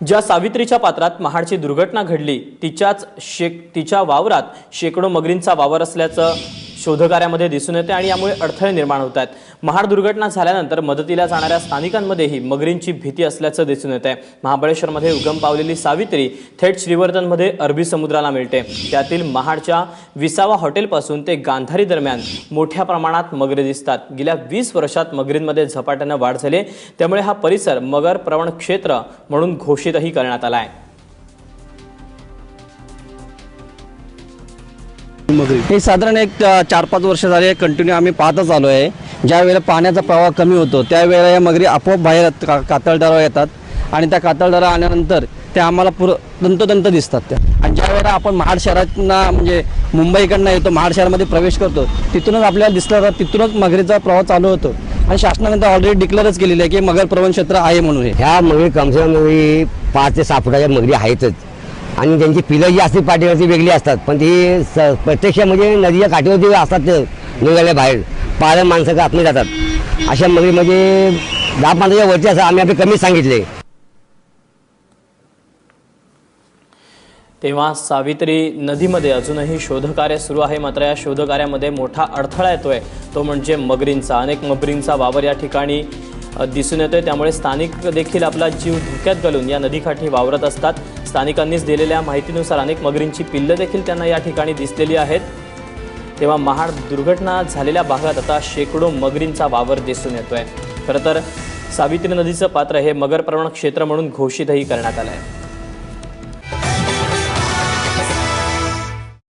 ज्या सावित्रीच्या पात्रात महाडची दुर्घटना घडली तिच्या वावरात शेकडो मगरींचा वावर असल्याचं शोधकार्यामध्ये दिसून येते आणि यामुळे अडथळे निर्माण होत आहेत। महाड दुर्घटना झाल्यानंतर मदतीला जाणाऱ्या स्थानिकांमध्येही मगरींची भीती असल्याचं दिसून येते। महाबळेश्वरमध्ये उगम पावलेली सावित्री थेट श्रीवर्धनमध्ये अरबी समुद्राला मिळते। त्यातील महाडच्या विसावा हॉटेलपासून ते गांधारी दरम्यान मोठ्या प्रमाणात मगरी दिसतात। गेल्या 20 वर्षात मगरींमध्ये झपाट्याने वाढ झाली, त्यामुळे हा परिसर मगर प्रवण क्षेत्र म्हणून घोषितही करण्यात आला आहे। हे साधारण एक 4-5 वर्ष झाले कंटिन्यू आम्ही पाहतच आलो आहे। ज्या वेळेला पाण्याचा प्रवाह कमी होतो त्यावेळेला या मगरी आपोआप बाहेर कातळदारावर येतात आणि त्या कातळदारा आल्यानंतर त्या आम्हाला तंतोतंत दिसतात त्या। आणि ज्या वेळेला आपण महाड शहरातना म्हणजे मुंबईकडनं येतो, महाड शहरामध्ये प्रवेश करतो, तिथूनच आपल्याला दिसलं तर तिथूनच मगरीचा प्रवाह चालू होतो आणि शासनाने ऑलरेडी डिक्लेअरच केलेलं आहे की मगर प्रवण क्षेत्र आहे म्हणून। ह्या मगरी कम से कम 5 ते 6 फुटाच्या मगरी आहेतच आणि त्यांची पिलं जी असते पाठीवरती वेगळी असतात, पण ती प्रत्यक्ष म्हणजे नदीच्या काठीवरती असतात ते निघाल्या बाहेर पाळ्या माणसं आतमध्ये जातात। अशा मगरी म्हणजे 10-15च्या वरती असं आम्ही आपले कमी सांगितले। तेव्हा सावित्री नदीमध्ये अजूनही शोधकार्य सुरू आहे, मात्र या शोधकार्यामध्ये मोठा अडथळा येतोय तो म्हणजे मगरींचा। अनेक मगरींचा वावर या ठिकाणी दिसून येतोय, त्यामुळे स्थानिक देखील आपला जीव धोक्यात घालून या नदीकाठी वावरत असतात। स्थानिकांनीच दिलेल्या माहितीनुसार अनेक मगरींची पिल्लं देखील त्यांना या ठिकाणी दिसलेली आहेत। तेव्हा महाड दुर्घटना झालेल्या भागात आता शेकडो मगरींचा वावर दिसून येतोय। खरं तर सावित्री नदीचं पात्र हे मगर प्रवण क्षेत्र म्हणून घोषितही करण्यात आलं आहे।